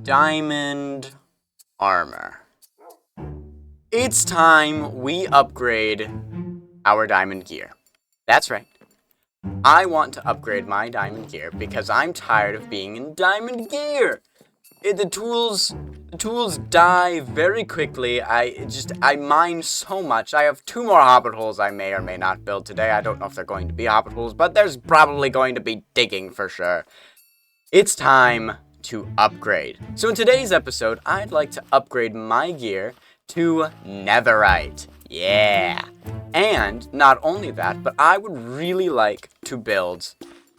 Diamond armor. It's time we upgrade our diamond gear. That's right. I want to upgrade my diamond gear because I'm tired of being in diamond gear. The tools die very quickly. I mine so much. I have 2 more hobbit holes I may or may not build today. I don't know if they're going to be hobbit holes, but there's probably going to be digging for sure. It's time to upgrade. So in today's episode, I'd like to upgrade my gear to Netherite. Yeah. And not only that, but I would really like to build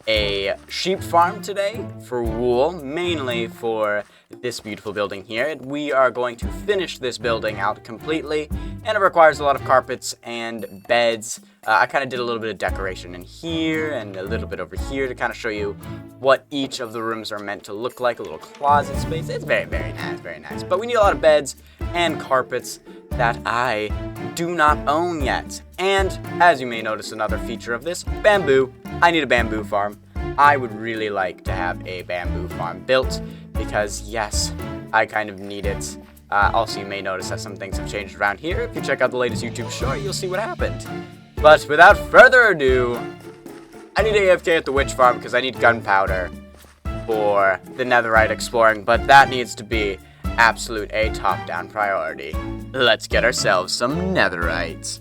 a sheep farm today for wool, mainly for this beautiful building here. We are going to finish this building out completely, and it requires a lot of carpets and beds. I kind of did a little bit of decoration in here and a little bit over here to kind of show you what each of the rooms are meant to look like, a little closet space. It's very, very nice, very nice. But we need a lot of beds and carpets that I do not own yet. And as you may notice, another feature of this, bamboo. I need a bamboo farm. I would really like to have a bamboo farm built because, yes, I kind of need it. Also, you may notice that some things have changed around here. If you check out the latest YouTube short, you'll see what happened. But without further ado, I need AFK at the witch farm because I need gunpowder for the netherite exploring, but that needs to be absolute a top-down priority. Let's get ourselves some netherite.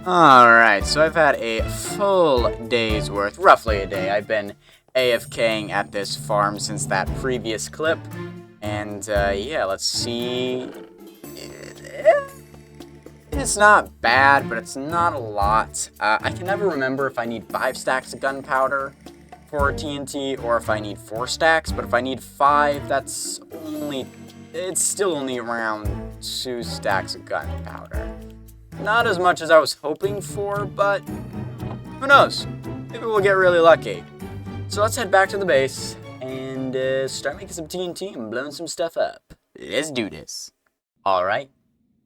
Alright, so I've had a full day's worth, roughly a day. I've been AFKing at this farm since that previous clip. And, yeah, let's see. It's not bad, but it's not a lot. I can never remember if I need 5 stacks of gunpowder for TNT or if I need 4 stacks. But if I need 5, it's still only around 2 stacks of gunpowder. Not as much as I was hoping for, but who knows? Maybe we'll get really lucky. So let's head back to the base and start making some TNT and blowing some stuff up. Let's do this. Alright,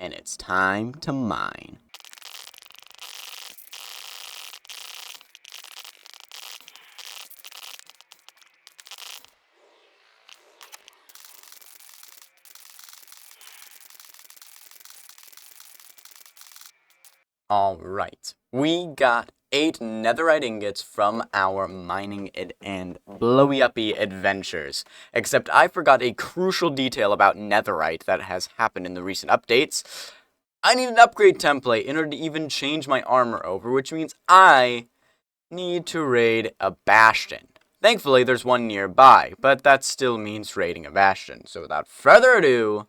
and it's time to mine. Alright, we got 8 netherite ingots from our mining and blowy-uppy adventures. Except I forgot a crucial detail about netherite that has happened in the recent updates. I need an upgrade template in order to even change my armor over, which means I need to raid a bastion. Thankfully, there's one nearby, but that still means raiding a bastion. So without further ado,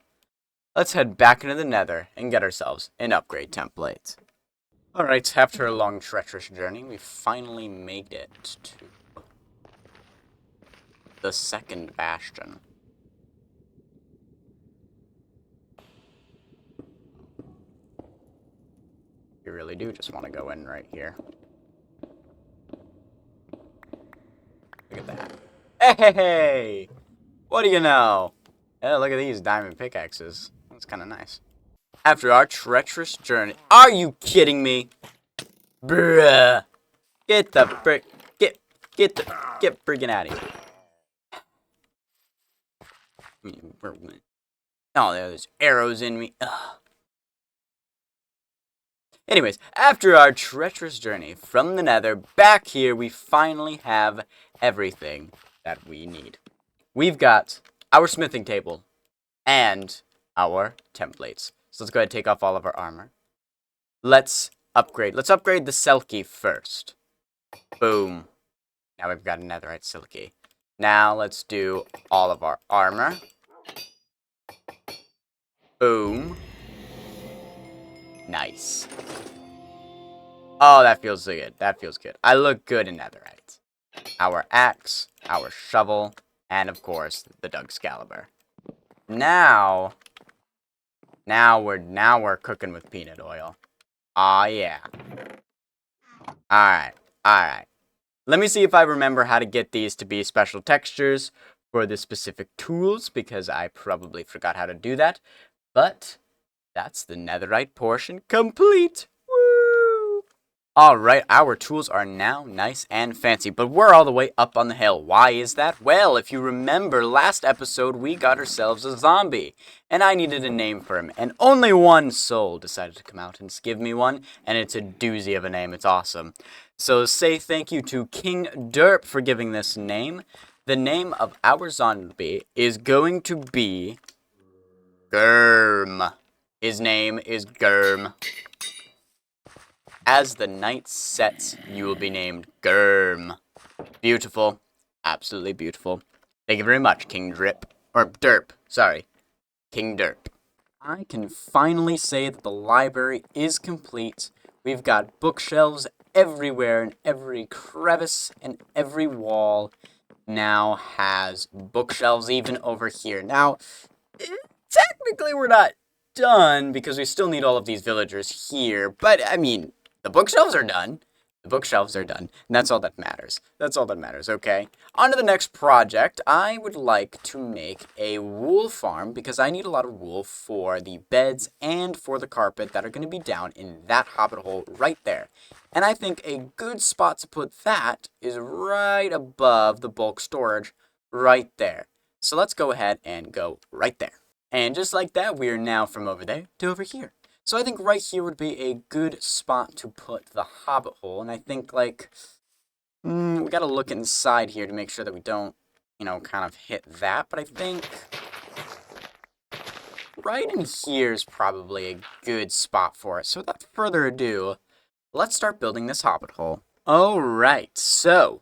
let's head back into the nether and get ourselves an upgrade template. Alright, after a long, treacherous journey, we finally made it to the second bastion. You really do just want to go in right here. Look at that. Hey! What do you know? Oh, look at these diamond pickaxes. That's kind of nice. After our treacherous journey. Are you kidding me? Bruh. Get the frick. Get freaking out of here. Oh, there's arrows in me. Ugh. Anyways, after our treacherous journey from the nether back here, we finally have everything that we need. We've got our smithing table and our templates. So let's go ahead and take off all of our armor. Let's upgrade. Let's upgrade the Selkie first. Boom. Now we've got a netherite Selkie. Now let's do all of our armor. Boom. Nice. Oh, that feels good. That feels good. I look good in netherite. Our axe, our shovel, and of course, the Duug Excalibur. Now we're cooking with peanut oil. Aw, yeah. Alright. Let me see if I remember how to get these to be special textures for the specific tools, because I probably forgot how to do that. But that's the netherite portion complete. Woo! Alright, our tools are now nice and fancy, but we're all the way up on the hill. Why is that? Well, if you remember, last episode we got ourselves a zombie, and I needed a name for him, and only one soul decided to come out and give me one, and it's a doozy of a name. It's awesome. So say thank you to King Derp for giving this name. The name of our zombie is going to be Germ. His name is Germ. As the night sets, you will be named Germ. Beautiful. Absolutely beautiful. Thank you very much, King Drip. Or Derp, sorry. King Derp. I can finally say that the library is complete. We've got bookshelves everywhere, and every crevice and every wall now has bookshelves even over here. Now, technically we're not done because we still need all of these villagers here, but I mean, the bookshelves are done. The bookshelves are done. And that's all that matters. That's all that matters, okay? On to the next project. I would like to make a wool farm because I need a lot of wool for the beds and for the carpet that are going to be down in that hobbit hole right there. And I think a good spot to put that is right above the bulk storage right there. So let's go ahead and go right there. And just like that, we are now from over there to over here. So I think right here would be a good spot to put the hobbit hole. And I think, like, we gotta look inside here to make sure that we don't, kind of hit that. But I think right in here is probably a good spot for it. So without further ado, let's start building this hobbit hole. Alright, so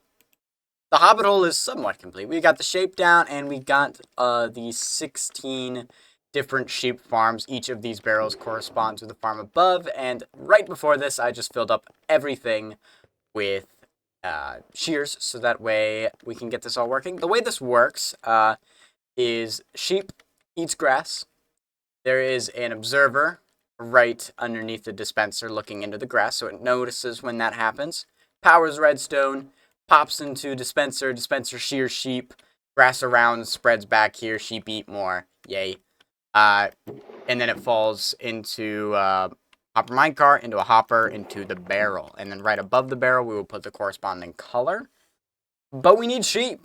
the hobbit hole is somewhat complete. We got the shape down, and we got the 16 different sheep farms. Each of these barrels correspond to the farm above, and right before this, I just filled up everything with shears, so that way we can get this all working. The way this works is sheep eats grass. There is an observer right underneath the dispenser looking into the grass, so it notices when that happens. Powers redstone, pops into dispenser, dispenser shears sheep, grass around, spreads back here, sheep eat more, yay. And then it falls into hopper minecart, into a hopper, into the barrel. And then right above the barrel, we will put the corresponding color. But we need sheep.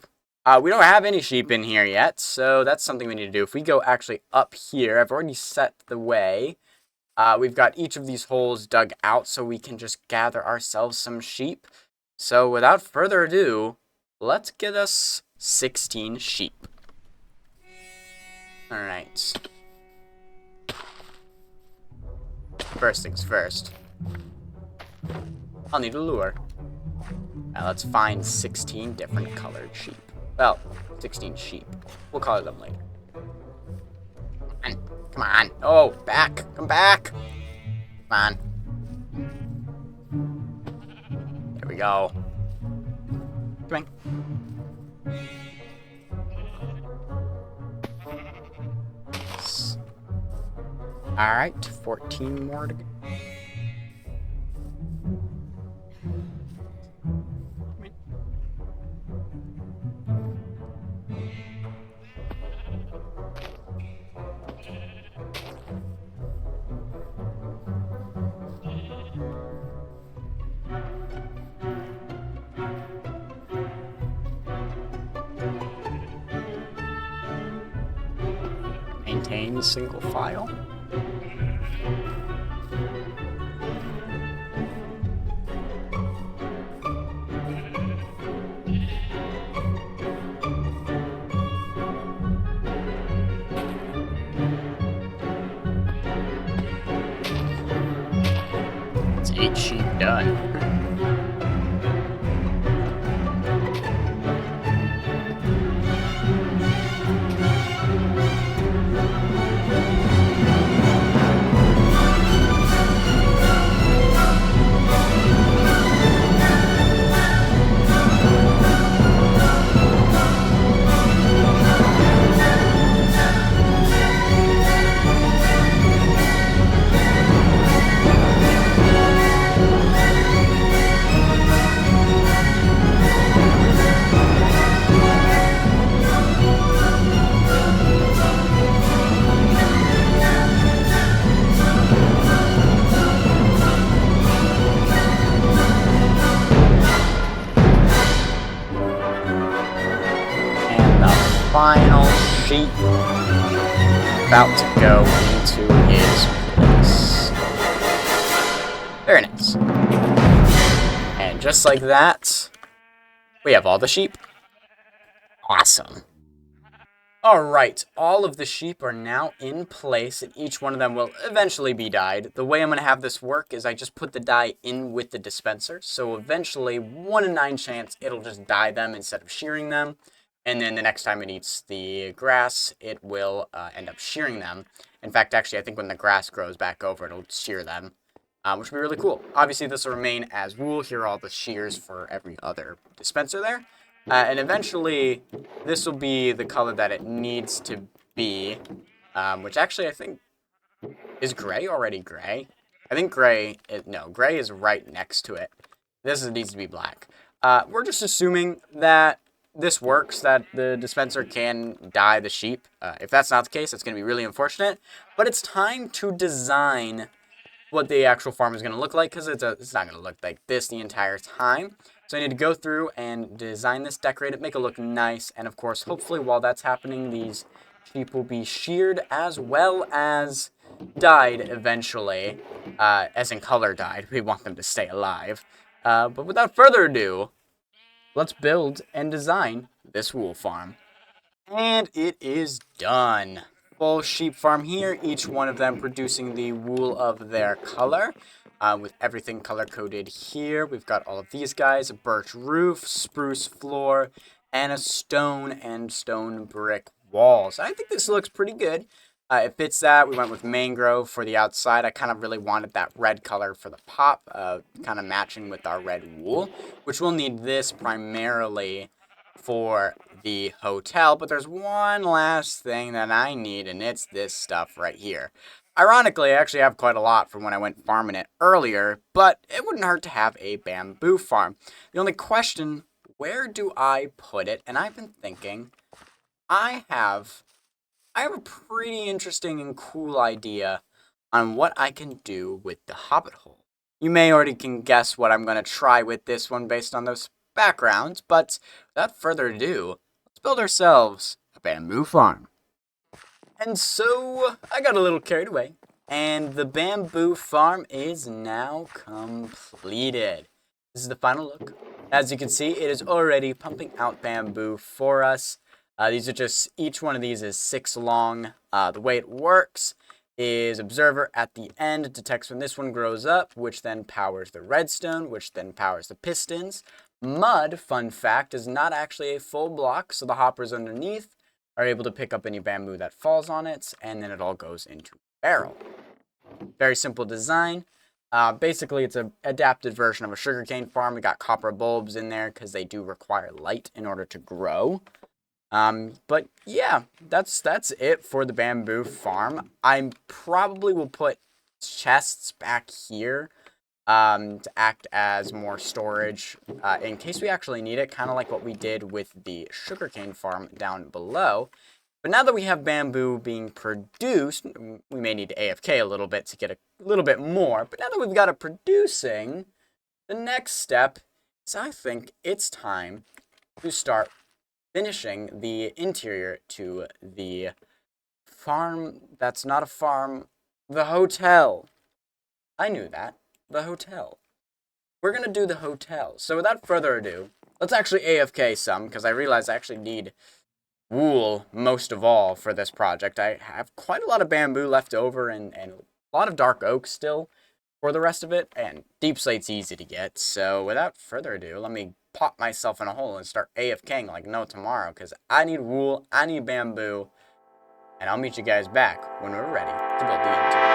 We don't have any sheep in here yet, so that's something we need to do. If we go actually up here, I've already set the way. We've got each of these holes dug out so we can just gather ourselves some sheep. So without further ado, let's get us 16 sheep. Alright. First things first. I'll need a lure. Now let's find 16 different colored sheep. Well, 16 sheep. We'll color them later. Come on. Come on. Oh, back. Come back. Come on. There we go. Come on. Alright, 14 more to go. Maintain single file. It's 8 sheep done. final sheep about to go into his place. Very nice. And just like that, we have all the sheep. Awesome. Alright, all of the sheep are now in place, and each one of them will eventually be dyed. The way I'm going to have this work is I just put the dye in with the dispenser, so eventually, 1 in 9 chance, it'll just dye them instead of shearing them. And then the next time it eats the grass, it will end up shearing them. In fact, actually, I think when the grass grows back over, it'll shear them, which will be really cool. Obviously, this will remain as wool. Here are all the shears for every other dispenser there. And eventually, this will be the color that it needs to be, which actually I think is gray already gray. I think gray is right next to it. This needs to be black. We're just assuming that this works, that the dispenser can dye the sheep. If that's not the case, it's going to be really unfortunate. But it's time to design what the actual farm is going to look like, because it's not going to look like this the entire time. So I need to go through and design this, decorate it, make it look nice, and of course, hopefully while that's happening, these sheep will be sheared as well as dyed eventually, as in color dyed. We want them to stay alive. But without further ado, let's build and design this wool farm. And it is done. Full sheep farm here, each one of them producing the wool of their color. With everything color-coded here. We've got all of these guys, a birch roof, spruce floor, and a stone and stone brick walls. I think this looks pretty good. It fits that. We went with mangrove for the outside. I kind of really wanted that red color for the pop, kind of matching with our red wool, which we'll need this primarily for the hotel. But there's one last thing that I need, and it's this stuff right here. Ironically, I actually have quite a lot from when I went farming it earlier, but it wouldn't hurt to have a bamboo farm. The only question, where do I put it? And I've been thinking, I have a pretty interesting and cool idea on what I can do with the hobbit hole. You may already can guess what I'm going to try with this one based on those backgrounds, but without further ado, let's build ourselves a bamboo farm. And so, I got a little carried away, and the bamboo farm is now completed. This is the final look. As you can see, it is already pumping out bamboo for us. These are just, each one of these is 6 long. The way it works is observer at the end detects when this one grows up, which then powers the redstone, which then powers the pistons. Mud, fun fact, is not actually a full block, so the hoppers underneath are able to pick up any bamboo that falls on it, and then it all goes into a barrel. Very simple design. Basically, it's an adapted version of a sugarcane farm. We got copper bulbs in there because they do require light in order to grow. But yeah, that's it for the bamboo farm. I probably will put chests back here to act as more storage in case we actually need it, kind of like what we did with the sugarcane farm down below. But now that we have bamboo being produced, we may need to AFK a little bit to get a little bit more. But now that we've got it producing, the next step is I think it's time to start finishing the interior to the farm that's not a farm, the hotel. I knew that. The hotel. We're going to do the hotel. So without further ado, let's actually AFK some, because I realize I actually need wool most of all for this project. I have quite a lot of bamboo left over and a lot of dark oak still for the rest of it, and deep slate's easy to get. So without further ado, let me pop myself in a hole and start AFKing like no tomorrow, because I need wool, I need bamboo, and I'll meet you guys back when we're ready to build the interior.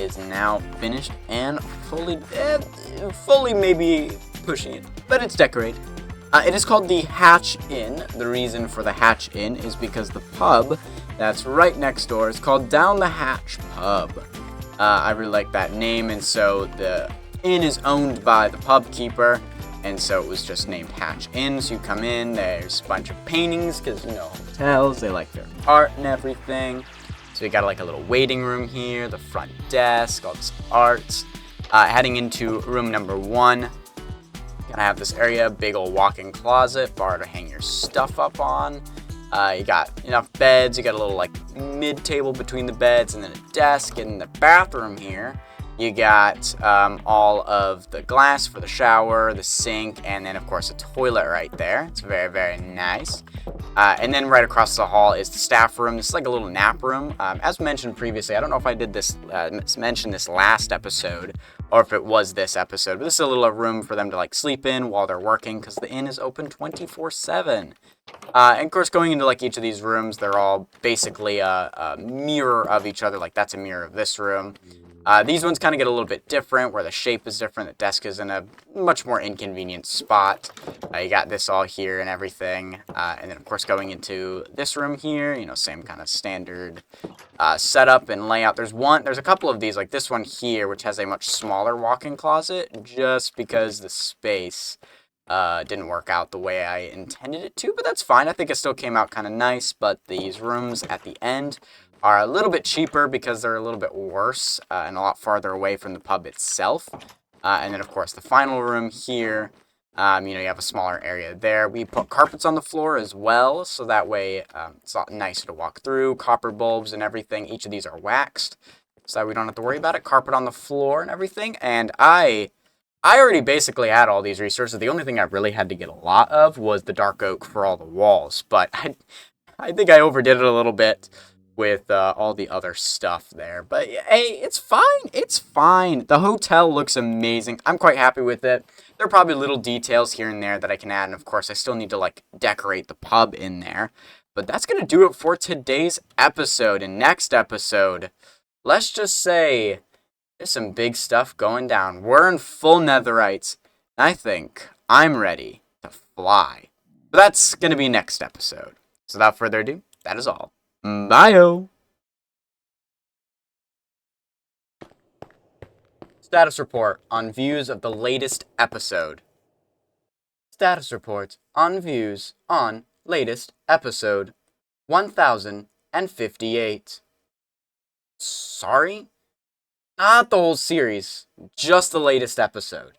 is now finished and fully maybe pushing it, but it's decorated. It is called the Hatch Inn. The reason for the Hatch Inn is because the pub that's right next door is called Down the Hatch Pub. I really like that name, and so the inn is owned by the pub keeper, and so it was just named Hatch Inn. So you come in, there's a bunch of paintings, because, you know, hotels, they like their art and everything. So we got like a little waiting room here, the front desk, all this art. Heading into room number 1. Gonna have this area, big old walk-in closet, bar to hang your stuff up on. You got enough beds, you got a little like mid-table between the beds, and then a desk. In the bathroom here, you got all of the glass for the shower, the sink, and then of course a toilet right there. It's very, very nice. And then right across the hall is the staff room. This is like a little nap room. As mentioned previously, I don't know if I did this, mentioned this last episode, or if it was this episode, but this is a little room for them to like sleep in while they're working, because the inn is open 24/7. And of course, going into like each of these rooms, they're all basically a mirror of each other. Like that's a mirror of this room. These ones kind of get a little bit different, where the shape is different. The desk is in a much more inconvenient spot. You got this all here and everything. And then, of course, going into this room here, you know, same kind of standard setup and layout. There's a couple of these, like this one here, which has a much smaller walk-in closet, just because the space didn't work out the way I intended it to. But that's fine. I think it still came out kind of nice. But these rooms at the end are a little bit cheaper because they're a little bit worse and a lot farther away from the pub itself. And then, of course, the final room here, you know, you have a smaller area there. We put carpets on the floor as well, so that way it's a lot nicer to walk through. Copper bulbs and everything. Each of these are waxed, so that we don't have to worry about it. Carpet on the floor and everything. And I already basically had all these resources. The only thing I really had to get a lot of was the dark oak for all the walls. But I think I overdid it a little bit with all the other stuff there. But hey, it's fine. It's fine. The hotel looks amazing. I'm quite happy with it. There are probably little details here and there that I can add. And of course, I still need to like decorate the pub in there. But that's going to do it for today's episode. And next episode, let's just say there's some big stuff going down. We're in full Netherites. And I think I'm ready to fly. But that's going to be next episode. So without further ado, that is all. Bye-o. Status report on views of the latest episode. Status report on views on latest episode 1058. Sorry? Not the whole series, just the latest episode.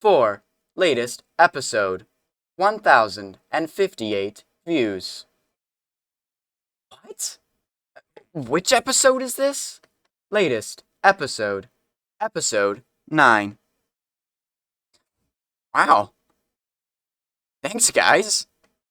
For latest episode 1058 views. What? Which episode is this? Latest episode. Episode 9. Wow. Thanks, guys.